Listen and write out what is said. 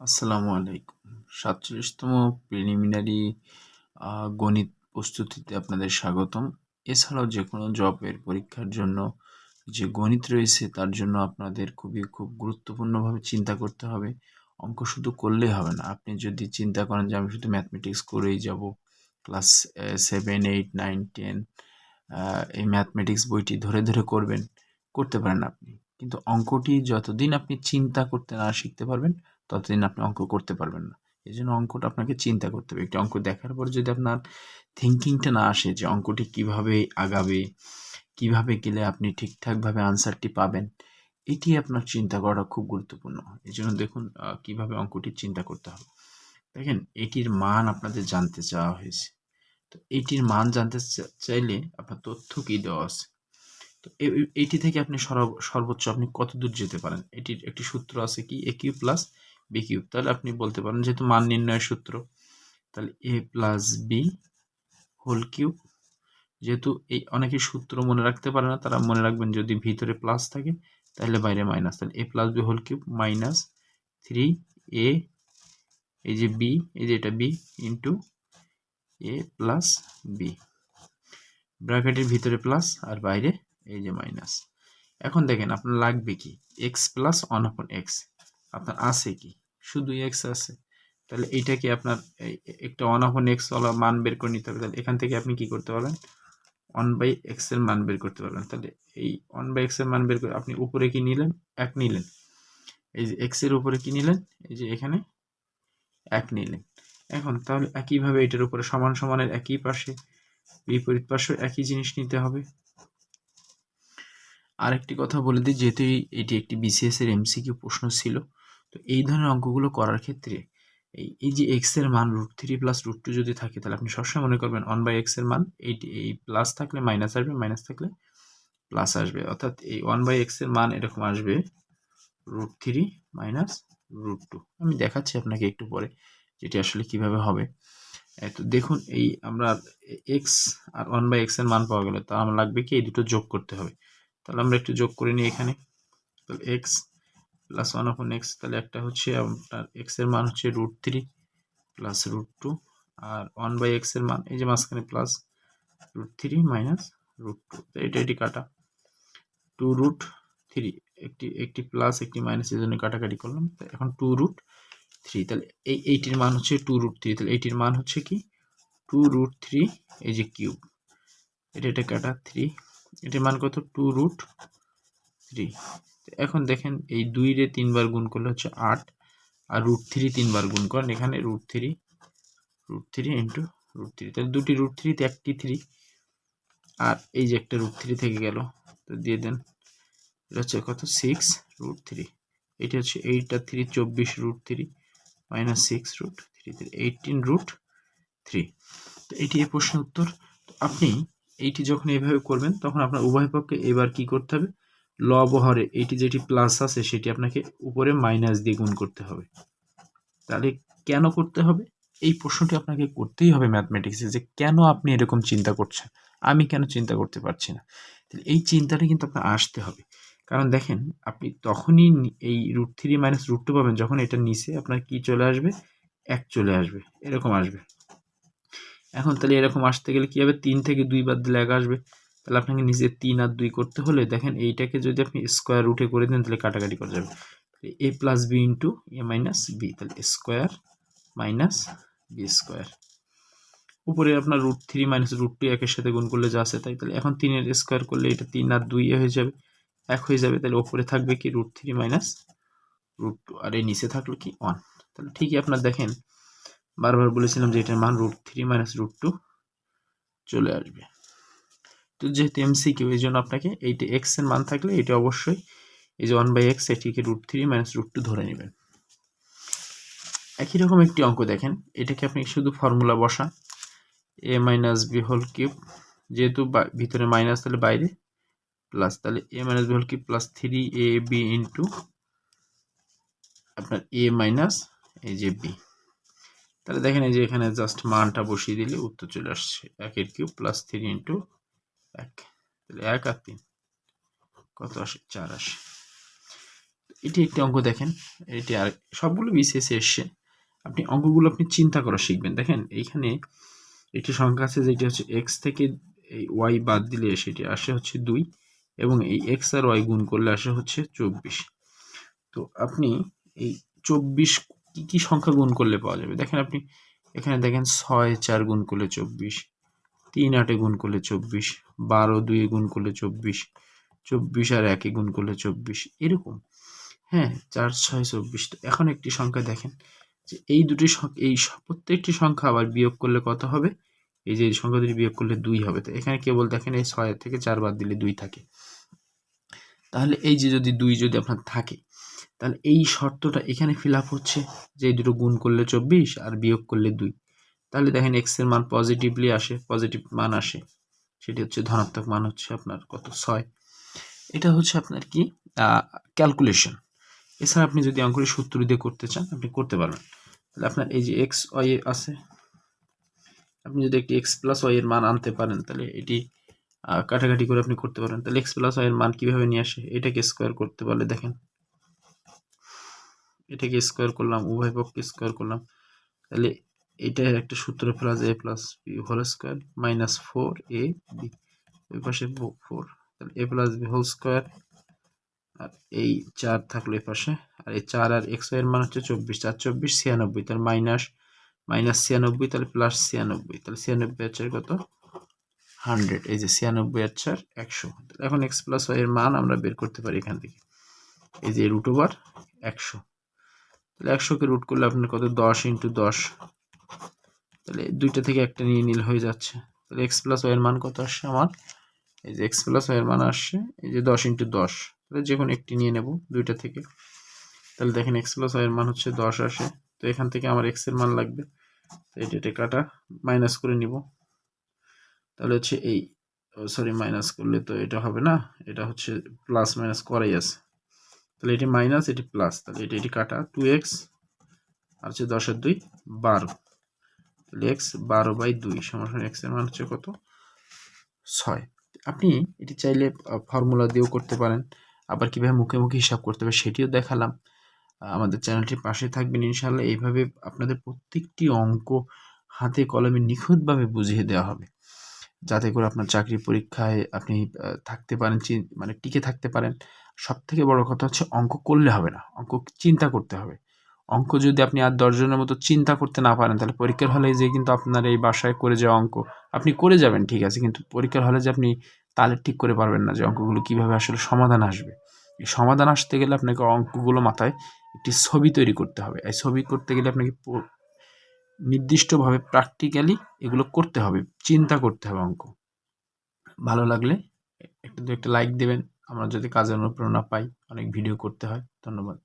আসসালামু আলাইকুম। ৪৭তম প্রিলিমিনারি গণিত প্রস্তুতিতে আপনাদের স্বাগতম। এছাড়াও যেকোনো জবের পরীক্ষার জন্য যে গণিত রয়েছে তার জন্য আপনাদের খুব গুরুত্বপূর্ণভাবে চিন্তা করতে হবে। অঙ্ক শুধু করলেই হবে না। আপনি যদি চিন্তা করেন যে আমি শুধু ম্যাথমেটিক্স করেই যাব, ক্লাস 7, 8, 9, 10 এই ম্যাথমেটিক্স বইটি ধরে করবেন, করতে পারেন আপনি। কিন্তু অঙ্কটি যতদিন আপনি চিন্তা করতে না শিখতে পারবেন ততদিন আপনি অঙ্ক করতে পারবেন না। এজন্য অঙ্কটা আপনাকে চিন্তা করতে হবে। একটি অঙ্ক দেখার পর যদি আপনার থিঙ্কিংটা না আসে যে অঙ্কটি কিভাবে আগাবে, কিভাবে গেলে আপনি ঠিকঠাকভাবে আনসারটি পাবেন, এটি আপনার চিন্তা করাটা খুব গুরুত্বপূর্ণ। এজন্য দেখুন কিভাবে অঙ্কটি চিন্তা করতে হবে। দেখেন এটির মান আপনাদের জানতে চাওয়া হয়েছে। তো এটির মান জানতে চাইলে আপনার তথ্য কি দেওয়া আছে। তো এইটি থেকে আপনি সর্বোচ্চ আপনি কত দূর যেতে পারেন, এটির একটি সূত্র আছে কি এ কিউব প্লাস বি কিউব। তাহলে আপনি বলতে পারেন যেহেতু মান নির্ণয়ের সূত্র, তাহলে a plus b whole cube. যেহেতু এই অনেকে সূত্র মনে রাখতে পারে না, তারা মনে রাখবেন যদি ভিতরে প্লাস থাকে তাহলে বাইরে মাইনাস, তাহলে a plus b whole cube minus 3a, এই যে বি, এই যে এটা b into a plus b, ব্র্যাকেটের ভিতরে প্লাস আর বাইরে এই যে মাইনাস। এখন দেখেন আপনার লাগবে কি এক্স প্লাস 1/x, আপনার আছে কি শুধু এক্স আছে। তাহলে এইটাকে আপনার একটা 1/x ওয়ালা মান বের করে নিতে হবে। তাহলে এখান থেকে আপনি কি করতে পারবেন 1/x এর মান বের করতে পারবেন। তাহলে এই 1/x এর মান বের করে আপনি উপরে কি নিলেন 1 নিলেন, এই যে x এর উপরে কি নিলেন এই যে এখানে 1 নিলেন। এখন তাহলে একইভাবে এটার উপরে সমান সমানের একই পাশে বিপরীত পাশে একই জিনিস নিতে হবে। আরেকটি কথা বলে দিই, যেহেতু এটি একটি বিসিএস এর এমসিকিউ প্রশ্ন ছিল, তো এই ধরনের অঙ্কগুলো করার ক্ষেত্রে এই যে এক্স এর মান √3 প্লাস √2 যদি থাকে তাহলে আপনি সবসময় মনে করবেন 1/x এর মান এই প্লাস থাকলে মাইনাস আসবে, মাইনাস থাকলে প্লাস আসবে। অর্থাৎ এই 1/x এর মান এরকম আসবে √3 মাইনাস √2। আমি দেখাচ্ছি আপনাকে একটু পরে যেটি আসলে কিভাবে হবে। তো দেখুন এই আমরা এক্স আর 1/x এর মান পাওয়া গেল, তা আমার লাগবে কি এই দুটো যোগ করতে হবে। তাহলে আমরা একটু যোগ করে নিই এখানে। তাহলে এক্স প্লাস 1/x, তাহলে একটা হচ্ছে আপনার এক্স এর মান হচ্ছে √3 প্লাস √2, আর 1/x এর মান এই যে মাঝখানে প্লাস √3 মাইনাস √2, এটা এটি কাটা 2√3, একটি প্লাস একটি মাইনাস, এই জন্য কাটাকাটি করলাম। এখন 2√3, তাহলে এইটির মান হচ্ছে 2√3, তাহলে এইটির মান হচ্ছে কি 2√3, এই যে কিউব, এটা কাটা 3, এটির মান কত 2√3। এখন দেখেন এই 2 রে 3 বার গুণ করলে হচ্ছে 8, আর √3 3 বার গুণ করেন এখানে √3 ইন্টু √3, তাহলে দুটি √3 তে একটি 3, আর এই যে একটা √3 থেকে গেল, তো দিয়ে দেন এটা হচ্ছে কত 6√3, এটা হচ্ছে 8 আর 3 24√3 মাইনাস 6√3, 18√3। তো এটি এই প্রশ্নের উত্তর। তো আপনি এইটি যখন এইভাবে করবেন তখন আপনার উভয় পক্ষে এবার কি করতে হবে লব হরে এইটি যেটি প্লাস আছে সেটি আপনাকে উপরে মাইনাস দিয়ে গুণ করতে হবে। তাহলে কেন করতে হবে এই প্রশ্নটি আপনাকে করতেই হবে ম্যাথমেটিক্সে, যে কেন আপনি এরকম চিন্তা করছেন, আমি কেন চিন্তা করতে পারছি না। তাহলে এই চিন্তাটা কিন্তু আপনার আসতে হবে। কারণ দেখেন আপনি তখনই এই √3 মাইনাস √2 পাবেন যখন এটা নিচে আপনার কি চলে আসবে 1 চলে আসবে, এরকম আসবে। এখন তাহলে এরকম আসতে গেলে কি হবে 3 থেকে 2 বাদ দিলে 1 আসবে। তাহলে আপনাকে নিচে 3 আর 2 করতে হলে দেখেন এইটাকে যদি আপনি স্কোয়ার রুটে করে দেন তাহলে কাটাকাটি করা যাবে। এ প্লাস বি ইন্টু এ মাইনাস বি, তাহলে স্কোয়ার মাইনাস বি স্কোয়ার, উপরে আপনার √3 মাইনাস √2 একের সাথে গুণ করলে যা আছে তাই। তাহলে এখন 3 এর স্কোয়ার করলে এটা 3 আর 2 হয়ে যাবে 1 হয়ে যাবে। তাহলে উপরে থাকবে কি √3 মাইনাস √2, আর এই নিচে থাকলো কি 1। তাহলে ঠিকই আপনার দেখেন বারবার বলেছিলাম যে এটার মান √3 মাইনাস √2 চলে আসবে। তো যেহেতু এমসিকিউ এই জন্য আপনাকে এইটা এক্স এর মান থাকলে এটা অবশ্যই এই যে 1/x এটিকে √3 মাইনাস √2 ধরে নেবেন। একই রকম একটি অঙ্ক দেখেন, এটাকে আপনি শুধু ফর্মুলা বসান a minus B whole cube, যেহেতু ভিতরে মাইনাস তাহলে বাইরে প্লাস, তাহলে a minus B whole cube plus 3ab into আপনার a মাইনাস এই যে b। তাহলে দেখেন এই যে এখানে জাস্ট মানটা বসিয়ে দিলে উত্তর চলে আসছে 1 এর কিউব প্লাস 3 ইন্টু 1, তাহলে 1 আর 3 কত আসে 4 আসে। এটি একটি অঙ্ক দেখেন, এটি আর সবগুলো বিসিএসে এসছে। আপনি অঙ্কগুলো আপনি চিন্তা করা শিখবেন। দেখেন এইখানে একটি সংখ্যা আছে যেটি হচ্ছে এক্স থেকে এই ওয়াই বাদ দিলে সেটি আসে হচ্ছে 2 এবং এই এক্স আর ওয়াই গুণ করলে আসে হচ্ছে 24। তো আপনি এই 24 কি কি সংখ্যা গুণ করলে পাওয়া যাবে? দেখেন আপনি এখানে দেখেন 6 4 গুণ করলে 24, 3 8 গুণ করলে 24, 12 2 গুণ করলে 24, 24 আর 1 গুণ করলে 24, এরকম। হ্যাঁ, 4 6 24। তো এখন একটি সংখ্যা দেখেন যে এই দুটি এই প্রত্যেকটি সংখ্যা আবার বিয়োগ করলে কত হবে? এই যে এই সংখ্যা দুটি বিয়োগ করলে 2 হবে। তো এখানে কেবল দেখেন এই 6 থেকে 4 বাদ দিলে 2 থাকে। তাহলে এই যে যদি 2 যদি আপনার থাকে, তাহলে এই শর্তটা এখানে ফিল আপ হচ্ছে যে এই দুটো গুণ করলে 24 আর বিয়োগ করলে 2। তাহলে দেখেন এক্স এর মান পজিটিভলি আসে, পজিটিভ মান আসে, সেটি হচ্ছে ধনাত্মক মান হচ্ছে আপনার কত 6। এটা হচ্ছে আপনার কি ক্যালকুলেশন। এছাড়া আপনি যদি অঙ্কের সূত্র দিয়ে করতে চান আপনি করতে পারবেন। তাহলে আপনার এই যে এক্স ওয়াই আছে, আপনি যদি একটি এক্স প্লাস ওয়াই এর মান আনতে পারেন তাহলে এটি কাটাকাটি করে আপনি করতে পারেন। তাহলে এক্স প্লাস ওয়াই এর মান কিভাবে নিয়ে আসে? এটাকে স্কোয়ার করতে পারলে দেখেন, এটাকে স্কোয়ার করলাম, উভয় পক্ষকে স্কোয়ার করলাম, তাহলে এটার একটা সূত্র plus a plus b whole square minus 4 a b, ওই পাশে 4, তাহলে a plus b whole square, আর এই 4 থাকলো এই পাশে, আর এই 4 আর এক্স এর মান হচ্ছে 24, 4 24 96, তাহলে মাইনাস 96, তাহলে প্লাস 96, তাহলে 96 আর 4 কত 100, এই যে 96 আর 4 100। এখন এক্স প্লাস ওয়াই এর মান আমরা বের করতে পারি এখান থেকে, এই যে রুট ওভার 100, তাহলে 100কে রুট করলে আপনার কত 10 ইন্টু 10, তাহলে দুইটা থেকে একটা নিয়ে নিলে হয়ে যাচ্ছে। তাহলে এক্স প্লাস ওয়াই এর মান কত আসছে আমার? এই যে এক্স প্লাস ওয়াই এর মান আসছে এই যে 10 ইন্টু 10, তাহলে যে কোনো একটি নিয়ে নেব দুইটা থেকে। তাহলে দেখেন এক্স প্লাস ওয়াই এর মান হচ্ছে 10 আসে, তো এখান থেকে আমার এক্স এর মান লাগবে, তো এটা কাটা মাইনাস করে নিব, তাহলে হচ্ছে এই সরি মাইনাস করলে তো এটা হবে না, এটা হচ্ছে প্লাস মাইনাস করাই আছে, তাহলে এটি মাইনাস এটি প্লাস, তাহলে এটি কাটা 2x আর হচ্ছে 10 আর 2 12, তাহলে x 12/2 সমান x এর মান হচ্ছে কত 6। আপনি এটি চাইলে ফর্মুলা দিয়েও করতে পারেন, আবার কিভাবে মুখে মুখে হিসাব করতে হবে সেটিও দেখালাম। আমাদের চ্যানেলটির পাশে থাকবেন ইনশাআল্লাহ। এইভাবে আপনাদের প্রত্যেকটি অঙ্ক হাতে কলমে নিখুঁতভাবে বুঝিয়ে দেওয়া হবে, যাতে করে আপনার চাকরি পরীক্ষায় আপনি থাকতে পারেন, মানে টিকে থাকতে পারেন। সবথেকে বড় কথা হচ্ছে অঙ্ক করলে হবে না, অঙ্ক চিন্তা করতে হবে। অঙ্ক যদি আপনি আর 10 জনের মতো চিন্তা করতে না পারেন তাহলে পরীক্ষার হলে যে কিন্তু আপনার এই বাসায় করে যাওয়া অঙ্ক আপনি করে যাবেন ঠিক আছে, কিন্তু পরীক্ষার হলে যে আপনি তাহলে ঠিক করে পারবেন না যে অঙ্কগুলো কিভাবে আসলে সমাধান আসবে। এই সমাধান আসতে গেলে আপনাকে অঙ্কগুলো মাথায় একটি ছবি তৈরি করতে হবে। এই ছবি করতে গেলে আপনাকে নির্দিষ্টভাবে প্র্যাকটিক্যালি এগুলো করতে হবে, চিন্তা করতে হবে অঙ্ক। ভালো লাগলে একটা লাইক দেবেন, আমরা যদি কাজের অনুপ্রেরণা পাই, অনেক ভিডিও করতে হয়। ধন্যবাদ।